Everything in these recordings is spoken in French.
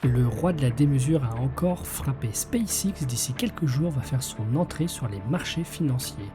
Le roi de la démesure a encore frappé. SpaceX, d'ici quelques jours, va faire son entrée sur les marchés financiers.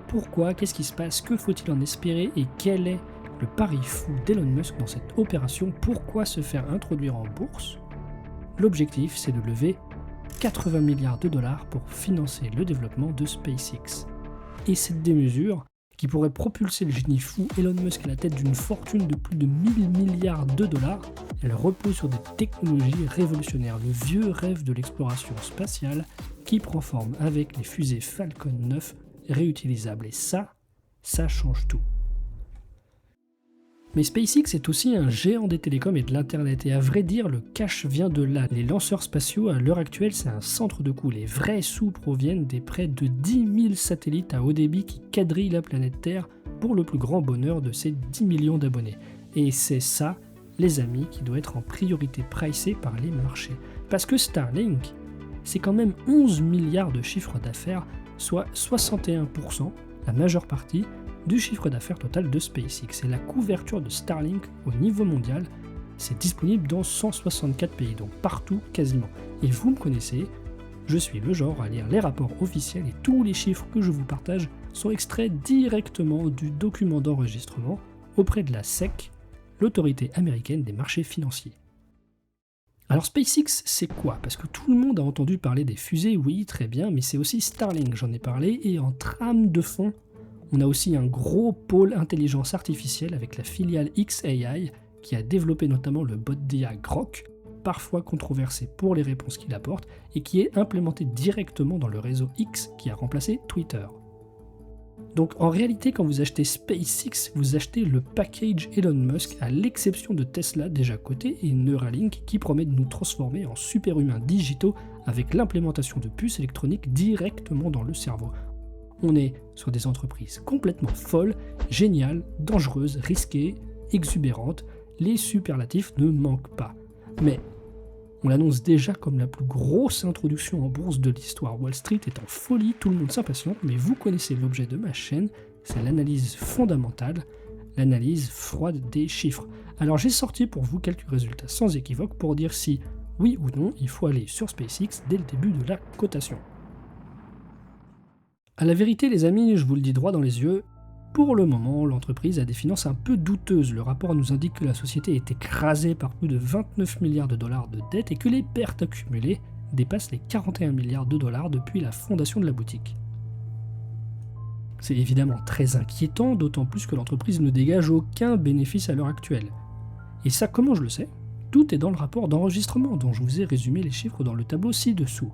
Pourquoi? Qu'est-ce qui se passe? Que faut-il en espérer? Et quel est le pari fou d'Elon Musk dans cette opération? Pourquoi se faire introduire en bourse? L'objectif, c'est de lever 80 milliards de dollars pour financer le développement de SpaceX. Et cette démesure, qui pourrait propulser le génie fou Elon Musk à la tête d'une fortune de plus de 1000 milliards de dollars, elle repose sur des technologies révolutionnaires, le vieux rêve de l'exploration spatiale qui prend forme avec les fusées Falcon 9 réutilisables. Et ça change tout. Mais SpaceX est aussi un géant des télécoms et de l'internet, et à vrai dire, le cash vient de là. Les lanceurs spatiaux, à l'heure actuelle, c'est un centre de coût. Les vrais sous proviennent des près de 10 000 satellites à haut débit qui quadrillent la planète Terre pour le plus grand bonheur de ses 10 millions d'abonnés. Et c'est ça, les amis, qui doit être en priorité pricé par les marchés. Parce que Starlink, c'est quand même 11 milliards de chiffre d'affaires, soit 61%, la majeure partie, du chiffre d'affaires total de SpaceX. Et la couverture de Starlink au niveau mondial, c'est disponible dans 164 pays, donc partout quasiment. Et vous me connaissez, je suis le genre à lire les rapports officiels et tous les chiffres que je vous partage sont extraits directement du document d'enregistrement auprès de la SEC, l'autorité américaine des marchés financiers. Alors SpaceX, c'est quoi? Parce que tout le monde a entendu parler des fusées, oui, très bien, mais c'est aussi Starlink, j'en ai parlé, et en trame de fond, on a aussi un gros pôle intelligence artificielle avec la filiale xAI qui a développé notamment le bot d'IA Grok, parfois controversé pour les réponses qu'il apporte, et qui est implémenté directement dans le réseau X qui a remplacé Twitter. Donc en réalité, quand vous achetez SpaceX, vous achetez le package Elon Musk, à l'exception de Tesla déjà coté et Neuralink qui promet de nous transformer en superhumains digitaux avec l'implémentation de puces électroniques directement dans le cerveau. On est sur des entreprises complètement folles, géniales, dangereuses, risquées, exubérantes. Les superlatifs ne manquent pas. Mais on l'annonce déjà comme la plus grosse introduction en bourse de l'histoire. Wall Street est en folie, tout le monde s'impatiente, mais vous connaissez l'objet de ma chaîne, c'est l'analyse fondamentale, l'analyse froide des chiffres. Alors j'ai sorti pour vous quelques résultats sans équivoque pour dire si, oui ou non, il faut aller sur SpaceX dès le début de la cotation. À la vérité, les amis, je vous le dis droit dans les yeux, pour le moment, l'entreprise a des finances un peu douteuses. Le rapport nous indique que la société est écrasée par plus de 29 milliards de dollars de dettes et que les pertes accumulées dépassent les 41 milliards de dollars depuis la fondation de la boutique. C'est évidemment très inquiétant, d'autant plus que l'entreprise ne dégage aucun bénéfice à l'heure actuelle. Et ça, comment je le sais? Tout est dans le rapport d'enregistrement dont je vous ai résumé les chiffres dans le tableau ci-dessous.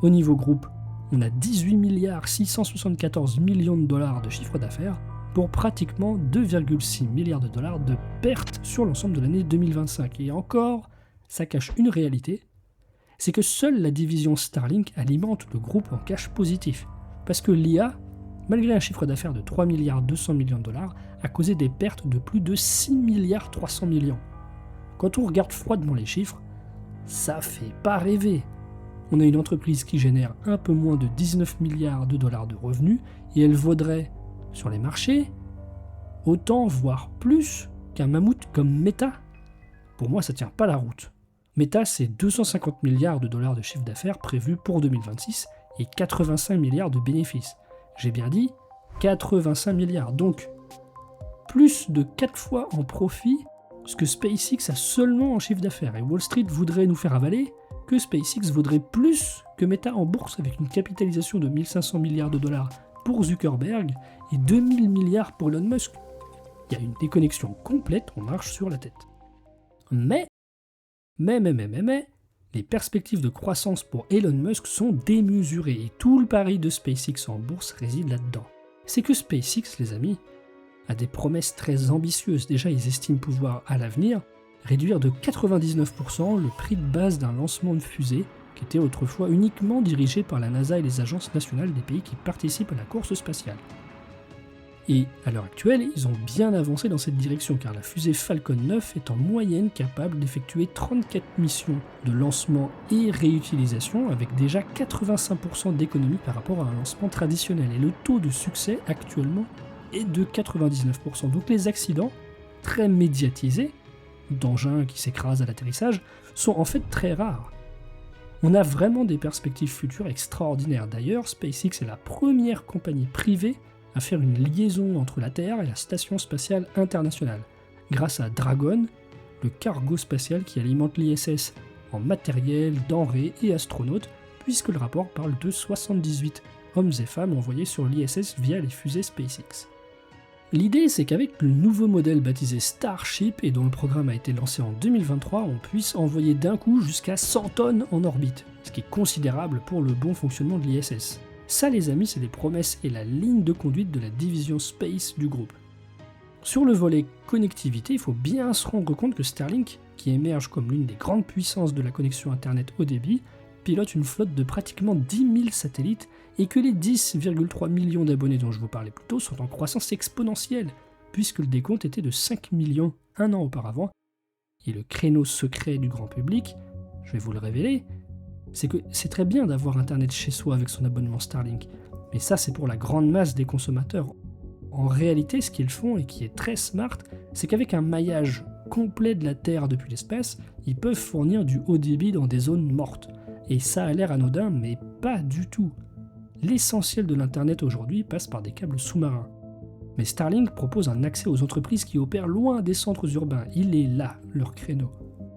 Au niveau groupe, on a 18 milliards 674 millions de dollars de chiffre d'affaires pour pratiquement 2,6 milliards de dollars de pertes sur l'ensemble de l'année 2025. Et encore, ça cache une réalité, c'est que seule la division Starlink alimente le groupe en cash positif. Parce que l'IA, malgré un chiffre d'affaires de 3 milliards 200 millions de dollars, a causé des pertes de plus de 6 milliards 300 millions. Quand on regarde froidement les chiffres, ça fait pas rêver. On a une entreprise qui génère un peu moins de 19 milliards de dollars de revenus et elle vaudrait, sur les marchés, autant voire plus qu'un mammouth comme Meta. Pour moi, ça tient pas la route. Meta, c'est 250 milliards de dollars de chiffre d'affaires prévu pour 2026 et 85 milliards de bénéfices. J'ai bien dit 85 milliards, donc plus de 4 fois en profit ce que SpaceX a seulement en chiffre d'affaires. Et Wall Street voudrait nous faire avaler que SpaceX vaudrait plus que Meta en bourse avec une capitalisation de 1500 milliards de dollars pour Zuckerberg et 2000 milliards pour Elon Musk. Il y a une déconnexion complète, on marche sur la tête. Mais, les perspectives de croissance pour Elon Musk sont démesurées et tout le pari de SpaceX en bourse réside là-dedans. C'est que SpaceX, les amis, a des promesses très ambitieuses. Déjà, ils estiment pouvoir, à l'avenir, réduire de 99% le prix de base d'un lancement de fusée qui était autrefois uniquement dirigé par la NASA et les agences nationales des pays qui participent à la course spatiale. Et à l'heure actuelle, ils ont bien avancé dans cette direction car la fusée Falcon 9 est en moyenne capable d'effectuer 34 missions de lancement et réutilisation avec déjà 85% d'économie par rapport à un lancement traditionnel. Et le taux de succès actuellement est de 99%. Donc les accidents, très médiatisés, d'engins qui s'écrasent à l'atterrissage, sont en fait très rares. On a vraiment des perspectives futures extraordinaires. D'ailleurs, SpaceX est la première compagnie privée à faire une liaison entre la Terre et la Station spatiale internationale, grâce à Dragon, le cargo spatial qui alimente l'ISS en matériel, denrées et astronautes, puisque le rapport parle de 78 hommes et femmes envoyés sur l'ISS via les fusées SpaceX. L'idée, c'est qu'avec le nouveau modèle baptisé Starship et dont le programme a été lancé en 2023, on puisse envoyer d'un coup jusqu'à 100 tonnes en orbite, ce qui est considérable pour le bon fonctionnement de l'ISS. Ça, les amis, c'est les promesses et la ligne de conduite de la division Space du groupe. Sur le volet connectivité, il faut bien se rendre compte que Starlink, qui émerge comme l'une des grandes puissances de la connexion Internet haut débit, pilote une flotte de pratiquement 10 000 satellites et que les 10,3 millions d'abonnés dont je vous parlais plus tôt sont en croissance exponentielle, puisque le décompte était de 5 millions un an auparavant. Et le créneau secret du grand public, je vais vous le révéler, c'est que c'est très bien d'avoir Internet chez soi avec son abonnement Starlink, mais ça c'est pour la grande masse des consommateurs. En réalité, ce qu'ils font et qui est très smart, c'est qu'avec un maillage complet de la Terre depuis l'espace, ils peuvent fournir du haut débit dans des zones mortes. Et ça a l'air anodin, mais pas du tout. L'essentiel de l'Internet aujourd'hui passe par des câbles sous-marins. Mais Starlink propose un accès aux entreprises qui opèrent loin des centres urbains. Il est là, leur créneau.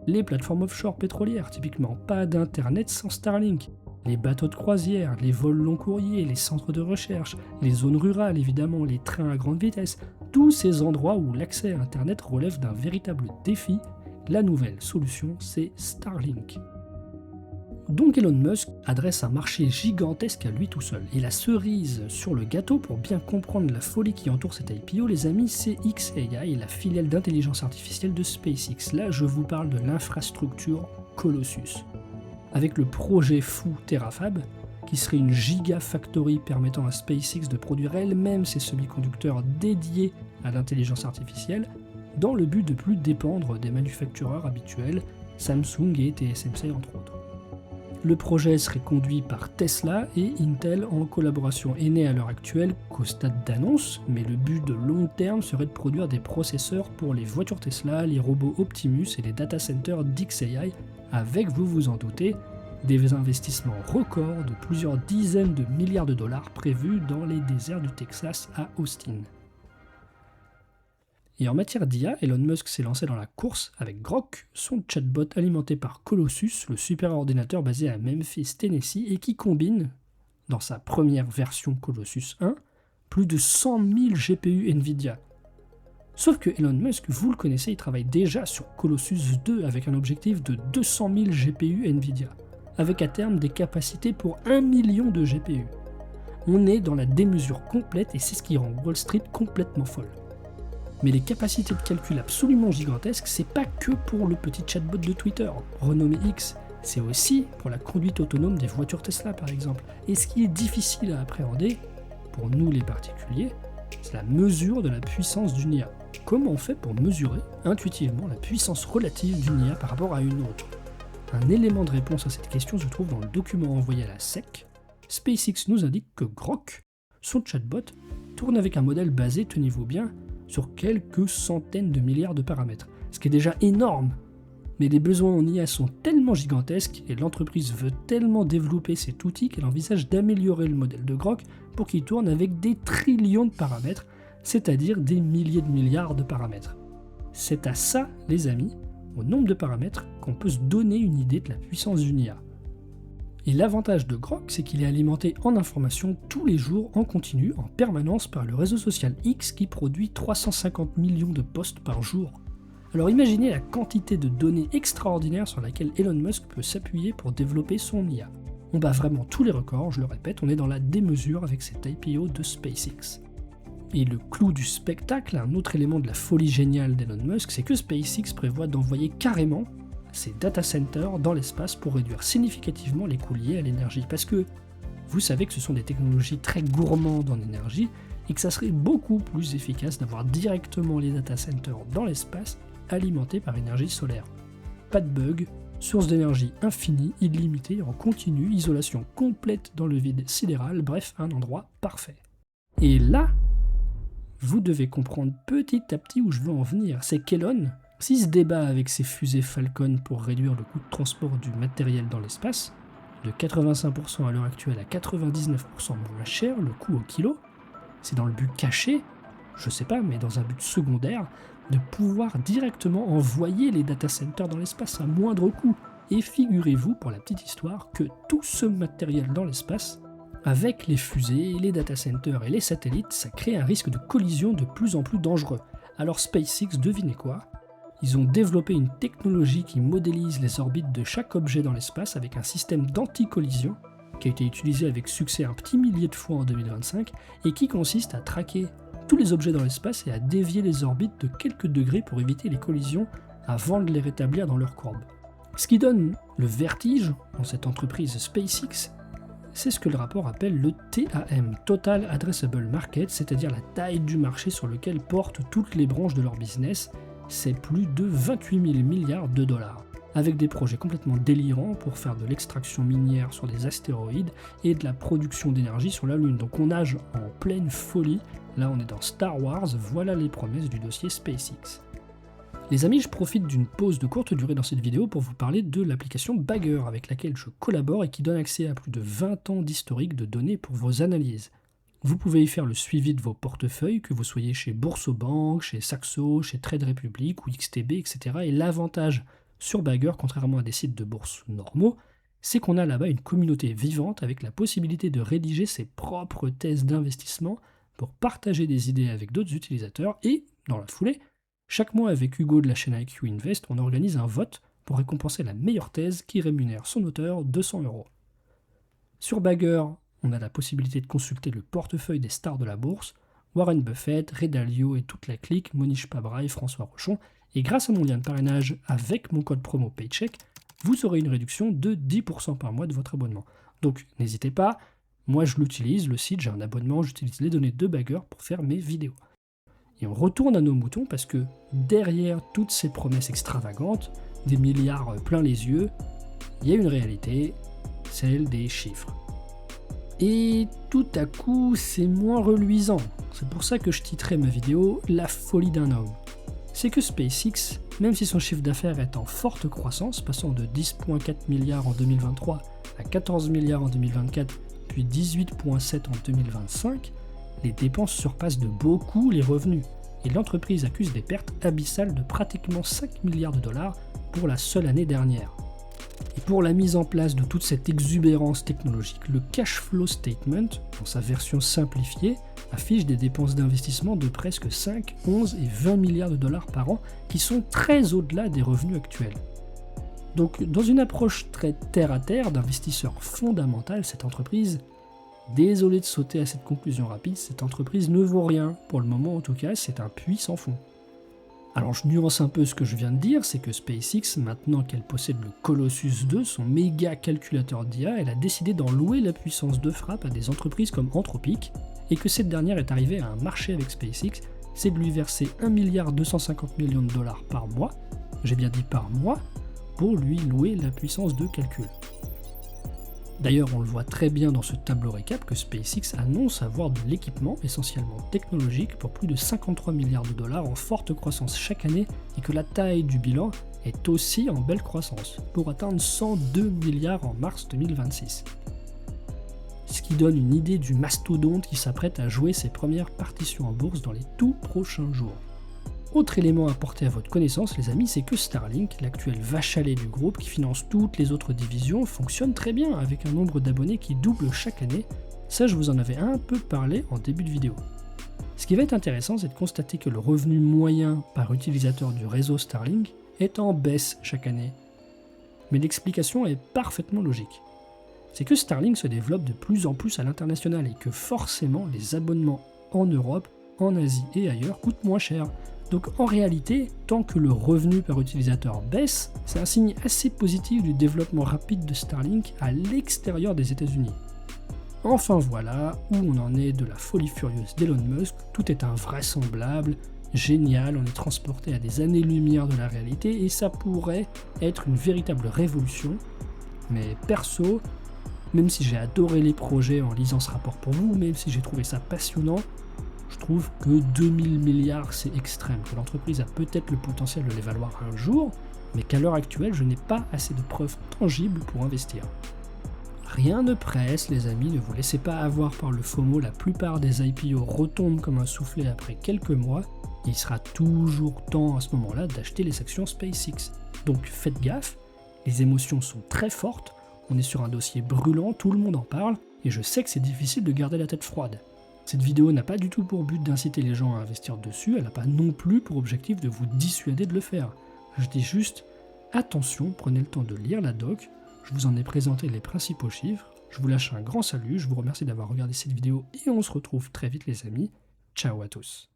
Les plateformes offshore pétrolières, typiquement, pas d'Internet sans Starlink. Les bateaux de croisière, les vols long courriers, les centres de recherche, les zones rurales évidemment, les trains à grande vitesse, tous ces endroits où l'accès à Internet relève d'un véritable défi, la nouvelle solution c'est Starlink. Donc Elon Musk adresse un marché gigantesque à lui tout seul. Et la cerise sur le gâteau pour bien comprendre la folie qui entoure cet IPO, les amis, c'est xAI, la filiale d'intelligence artificielle de SpaceX. Là, je vous parle de l'infrastructure Colossus. Avec le projet fou TerraFab, qui serait une gigafactory permettant à SpaceX de produire elle-même ses semi-conducteurs dédiés à l'intelligence artificielle, dans le but de plus dépendre des manufactureurs habituels, Samsung et TSMC entre autres. Le projet serait conduit par Tesla et Intel en collaboration et n'est à l'heure actuelle qu'au stade d'annonce, mais le but de long terme serait de produire des processeurs pour les voitures Tesla, les robots Optimus et les data centers d'xAI, avec, vous vous en doutez, des investissements records de plusieurs dizaines de milliards de dollars prévus dans les déserts du Texas à Austin. Et en matière d'IA, Elon Musk s'est lancé dans la course avec Grok, son chatbot alimenté par Colossus, le superordinateur basé à Memphis, Tennessee, et qui combine, dans sa première version Colossus 1, plus de 100 000 GPU Nvidia. Sauf que Elon Musk, vous le connaissez, il travaille déjà sur Colossus 2 avec un objectif de 200 000 GPU Nvidia, avec à terme des capacités pour 1 million de GPU. On est dans la démesure complète et c'est ce qui rend Wall Street complètement folle. Mais les capacités de calcul absolument gigantesques, c'est pas que pour le petit chatbot de Twitter, renommé X, c'est aussi pour la conduite autonome des voitures Tesla par exemple. Et ce qui est difficile à appréhender, pour nous les particuliers, c'est la mesure de la puissance d'une IA. Comment on fait pour mesurer intuitivement la puissance relative d'une IA par rapport à une autre? Un élément de réponse à cette question se trouve dans le document envoyé à la SEC. SpaceX nous indique que Grok, son chatbot, tourne avec un modèle basé, tenez-vous bien, sur quelques centaines de milliards de paramètres, ce qui est déjà énorme. Mais les besoins en IA sont tellement gigantesques et l'entreprise veut tellement développer cet outil qu'elle envisage d'améliorer le modèle de Grok pour qu'il tourne avec des trillions de paramètres, c'est-à-dire des milliers de milliards de paramètres. C'est à ça, les amis, au nombre de paramètres, qu'on peut se donner une idée de la puissance d'une IA. Et l'avantage de Grok, c'est qu'il est alimenté en informations tous les jours en continu, en permanence par le réseau social X qui produit 350 millions de posts par jour. Alors imaginez la quantité de données extraordinaires sur laquelle Elon Musk peut s'appuyer pour développer son IA. On bat vraiment tous les records, je le répète, on est dans la démesure avec cet IPO de SpaceX. Et le clou du spectacle, un autre élément de la folie géniale d'Elon Musk, c'est que SpaceX prévoit d'envoyer carrément ses data centers dans l'espace pour réduire significativement les coûts liés à l'énergie. Parce que vous savez que ce sont des technologies très gourmandes en énergie et que ça serait beaucoup plus efficace d'avoir directement les data centers dans l'espace alimentés par énergie solaire. Pas de bug, source d'énergie infinie, illimitée, en continu, isolation complète dans le vide sidéral, bref, un endroit parfait. Et là, vous devez comprendre petit à petit où je veux en venir. C'est qu'Elon, S'il se débat avec ses fusées Falcon pour réduire le coût de transport du matériel dans l'espace, de 85% à l'heure actuelle à 99% moins cher le coût au kilo, c'est dans le but caché, je sais pas, mais dans un but secondaire, de pouvoir directement envoyer les data centers dans l'espace à moindre coût. Et figurez-vous, pour la petite histoire, que tout ce matériel dans l'espace, avec les fusées, les data centers et les satellites, ça crée un risque de collision de plus en plus dangereux. Alors SpaceX, devinez quoi ? Ils ont développé une technologie qui modélise les orbites de chaque objet dans l'espace avec un système d'anti-collision qui a été utilisé avec succès un petit millier de fois en 2025 et qui consiste à traquer tous les objets dans l'espace et à dévier les orbites de quelques degrés pour éviter les collisions avant de les rétablir dans leur courbe. Ce qui donne le vertige dans cette entreprise SpaceX, c'est ce que le rapport appelle le TAM, Total Addressable Market, c'est-à-dire la taille du marché sur lequel portent toutes les branches de leur business. C'est plus de 28 000 milliards de dollars, avec des projets complètement délirants pour faire de l'extraction minière sur des astéroïdes et de la production d'énergie sur la Lune. Donc on nage en pleine folie, là on est dans Star Wars, voilà les promesses du dossier SpaceX. Les amis, je profite d'une pause de courte durée dans cette vidéo pour vous parler de l'application Bagger avec laquelle je collabore et qui donne accès à plus de 20 ans d'historique de données pour vos analyses. Vous pouvez y faire le suivi de vos portefeuilles, que vous soyez chez Boursorama, chez Saxo, chez Trade Republic ou XTB, etc. Et l'avantage sur Bagger, contrairement à des sites de bourse normaux, c'est qu'on a là-bas une communauté vivante avec la possibilité de rédiger ses propres thèses d'investissement pour partager des idées avec d'autres utilisateurs et, dans la foulée, chaque mois avec Hugo de la chaîne IQ Invest, on organise un vote pour récompenser la meilleure thèse qui rémunère son auteur 200 €. Sur Bagger, on a la possibilité de consulter le portefeuille des stars de la bourse, Warren Buffett, Ray Dalio et toute la clique, Monish Pabra et François Rochon. Et grâce à mon lien de parrainage avec mon code promo Paycheck, vous aurez une réduction de 10% par mois de votre abonnement. Donc n'hésitez pas, moi je l'utilise, le site, j'ai un abonnement, j'utilise les données de Bagger pour faire mes vidéos. Et on retourne à nos moutons parce que derrière toutes ces promesses extravagantes, des milliards plein les yeux, il y a une réalité, celle des chiffres. Et tout à coup, c'est moins reluisant. C'est pour ça que je titrais ma vidéo « La folie d'un homme ». C'est que SpaceX, même si son chiffre d'affaires est en forte croissance, passant de 10,4 milliards en 2023 à 14 milliards en 2024, puis 18,7 en 2025, les dépenses surpassent de beaucoup les revenus. Et l'entreprise accuse des pertes abyssales de pratiquement 5 milliards de dollars pour la seule année dernière. Et pour la mise en place de toute cette exubérance technologique, le cash flow statement, dans sa version simplifiée, affiche des dépenses d'investissement de presque 5, 11 et 20 milliards de dollars par an, qui sont très au-delà des revenus actuels. Donc, dans une approche très terre-à-terre d'investisseur fondamental, cette entreprise, désolé de sauter à cette conclusion rapide, cette entreprise ne vaut rien. Pour le moment, en tout cas, c'est un puits sans fond. Alors je nuance un peu ce que je viens de dire, c'est que SpaceX, maintenant qu'elle possède le Colossus 2, son méga calculateur d'IA, elle a décidé d'en louer la puissance de frappe à des entreprises comme Anthropic, et que cette dernière est arrivée à un marché avec SpaceX, c'est de lui verser 1,250 milliard de dollars par mois, j'ai bien dit par mois, pour lui louer la puissance de calcul. D'ailleurs, on le voit très bien dans ce tableau récap que SpaceX annonce avoir de l'équipement essentiellement technologique pour plus de 53 milliards de dollars en forte croissance chaque année et que la taille du bilan est aussi en belle croissance, pour atteindre 102 milliards en mars 2026. Ce qui donne une idée du mastodonte qui s'apprête à jouer ses premières partitions en bourse dans les tout prochains jours. Autre élément à porter à votre connaissance, les amis, c'est que Starlink, l'actuelle vache à lait du groupe qui finance toutes les autres divisions, fonctionne très bien avec un nombre d'abonnés qui double chaque année. Ça, je vous en avais un peu parlé en début de vidéo. Ce qui va être intéressant, c'est de constater que le revenu moyen par utilisateur du réseau Starlink est en baisse chaque année. Mais l'explication est parfaitement logique. C'est que Starlink se développe de plus en plus à l'international et que forcément les abonnements en Europe, en Asie et ailleurs coûtent moins cher. Donc en réalité, tant que le revenu par utilisateur baisse, c'est un signe assez positif du développement rapide de Starlink à l'extérieur des États-Unis. Enfin voilà où on en est de la folie furieuse d'Elon Musk, tout est invraisemblable, génial, on est transporté à des années-lumière de la réalité et ça pourrait être une véritable révolution. Mais perso, même si j'ai adoré les projets en lisant ce rapport pour vous, même si j'ai trouvé ça passionnant, Je trouve que 2000 milliards c'est extrême, que l'entreprise a peut-être le potentiel de les valoir un jour, mais qu'à l'heure actuelle je n'ai pas assez de preuves tangibles pour investir. Rien ne presse les amis, ne vous laissez pas avoir par le FOMO, la plupart des IPO retombent comme un soufflet après quelques mois, et il sera toujours temps à ce moment-là d'acheter les actions SpaceX. Donc faites gaffe, les émotions sont très fortes, on est sur un dossier brûlant, tout le monde en parle, et je sais que c'est difficile de garder la tête froide. Cette vidéo n'a pas du tout pour but d'inciter les gens à investir dessus, elle n'a pas non plus pour objectif de vous dissuader de le faire. Je dis juste, attention, prenez le temps de lire la doc, je vous en ai présenté les principaux chiffres, je vous lâche un grand salut, je vous remercie d'avoir regardé cette vidéo et on se retrouve très vite les amis, ciao à tous.